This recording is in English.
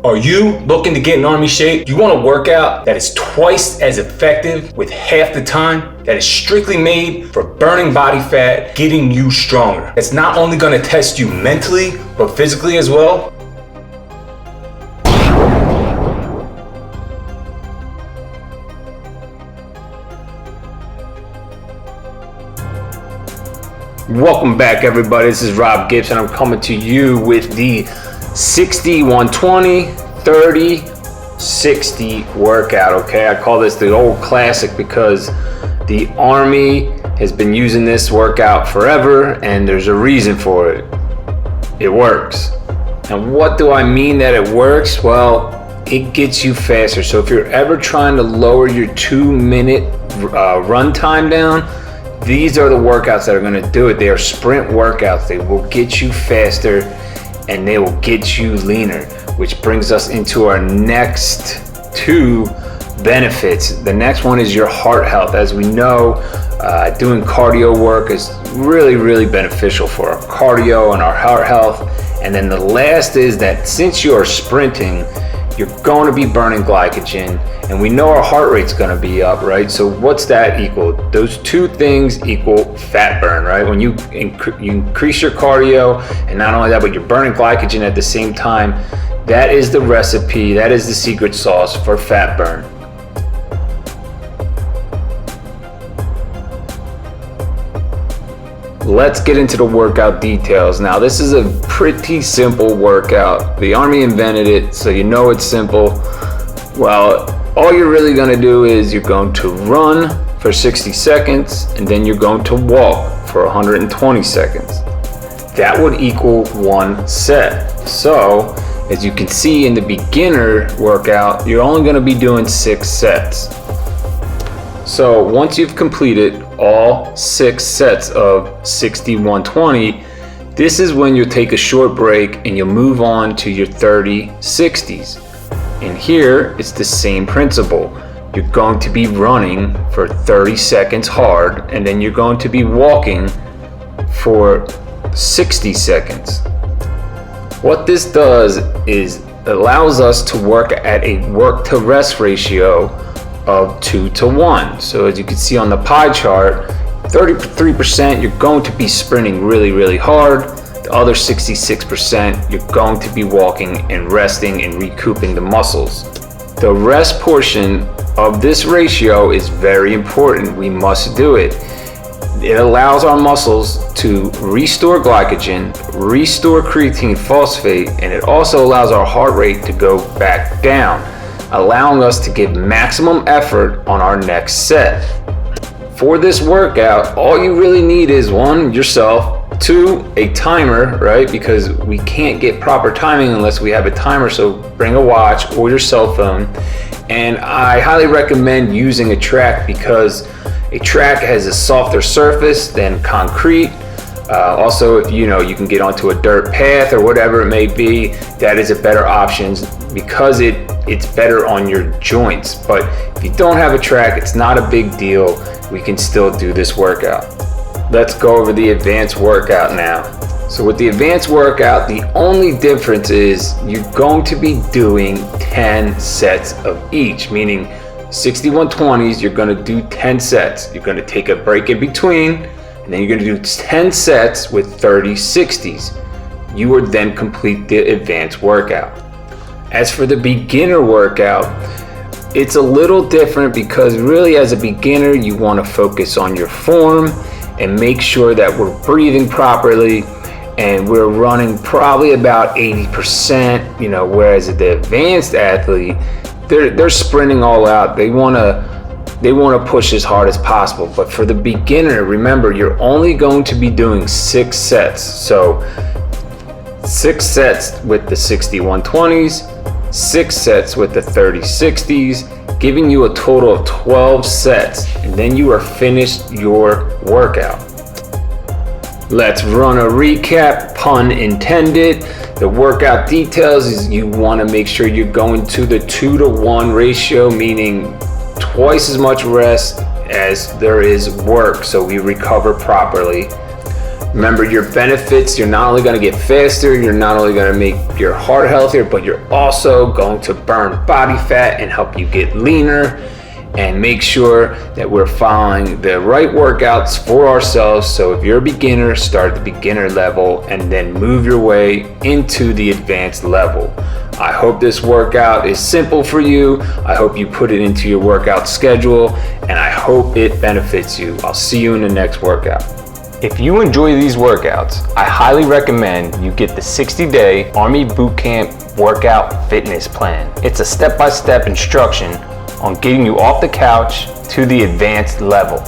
Are you looking to get in Army shape? You want a workout that is twice as effective with half the time, that is strictly made for burning body fat, getting you stronger. It's not only going to test you mentally, but physically as well. Welcome back, everybody. This is Rob Gibson. I'm coming to you with the 60, 120, 30, 60 workout. Okay, I call this the old classic because the Army has been using this workout forever, and there's a reason for it. It works. And what do I mean that it works? Well, it gets you faster. So if you're ever trying to lower your 2-minute run time down, these are the workouts that are going to do it. They are sprint workouts. They will get you faster and they will get you leaner, which brings us into our next two benefits. The next one is your heart health. As we know, doing cardio work is really beneficial for our cardio and our heart health. And then the last is that since you are sprinting, you're going to be burning glycogen, and we know our heart rate's going to be up, right? So what's that equal? Those two things equal fat burn, right? When you increase your cardio, and not only that, but you're burning glycogen at the same time, that is the recipe, that is the secret sauce for fat burn. Let's get into the workout details. Now, this is a pretty simple workout. The Army invented it, so you know it's simple. Well, all you're really gonna do is you're going to run for 60 seconds, and then you're going to walk for 120 seconds. That would equal one set. So, as you can see in the beginner workout, you're only gonna be doing 6 sets. So once you've completed all 6 sets of 60, 120, this is when you'll take a short break and you'll move on to your 30, 60s. And here it's the same principle. You're going to be running for 30 seconds hard, and then you're going to be walking for 60 seconds. What this does is allows us to work at a work to rest ratio of 2-to-1. So as you can see on the pie chart, 33% you're going to be sprinting really hard. The other 66% you're going to be walking and resting and recouping the muscles. The rest portion of this ratio is very important. We must do it. It allows our muscles to restore glycogen, restore creatine phosphate, and it also allows our heart rate to go back down, allowing us to give maximum effort on our next set. For this workout, all you really need is 1, yourself, 2, a timer, right? Because we can't get proper timing unless we have a timer, so bring a watch or your cell phone. And I highly recommend using a track because a track has a softer surface than concrete. Also, if you can get onto a dirt path or whatever it may be, that is a better option because it's better on your joints. But if you don't have a track, it's not a big deal. We can still do this workout. Let's go over the advanced workout now. So with the advanced workout, the only difference is you're going to be doing 10 sets of each, meaning 60 120s, you're going to do 10 sets. You're going to take a break in between, and then you're going to do 10 sets with 30 60s. You would then complete the advanced workout. As for the beginner workout, it's a little different because really as a beginner, you want to focus on your form and make sure that we're breathing properly and we're running probably about 80%, whereas the advanced athlete, they're sprinting all out. They want to push as hard as possible. But for the beginner, remember, you're only going to be doing 6 sets. So 6 sets with the 60 120s, 6 sets with the 30 60s, giving you a total of 12 sets, and then you are finished your workout. Let's run a recap, pun intended. The workout details is you want to make sure you're going to the 2-to-1 ratio, meaning twice as much rest as there is work, so we recover properly. Remember your benefits, you're not only gonna get faster, you're not only gonna make your heart healthier, but you're also going to burn body fat and help you get leaner, and make sure that we're following the right workouts for ourselves. So if you're a beginner, start at the beginner level and then move your way into the advanced level. I hope this workout is simple for you. I hope you put it into your workout schedule, and I hope it benefits you. I'll see you in the next workout. If you enjoy these workouts, I highly recommend you get the 60-day Army Bootcamp Workout Fitness Plan. It's a step-by-step instruction on getting you off the couch to the advanced level.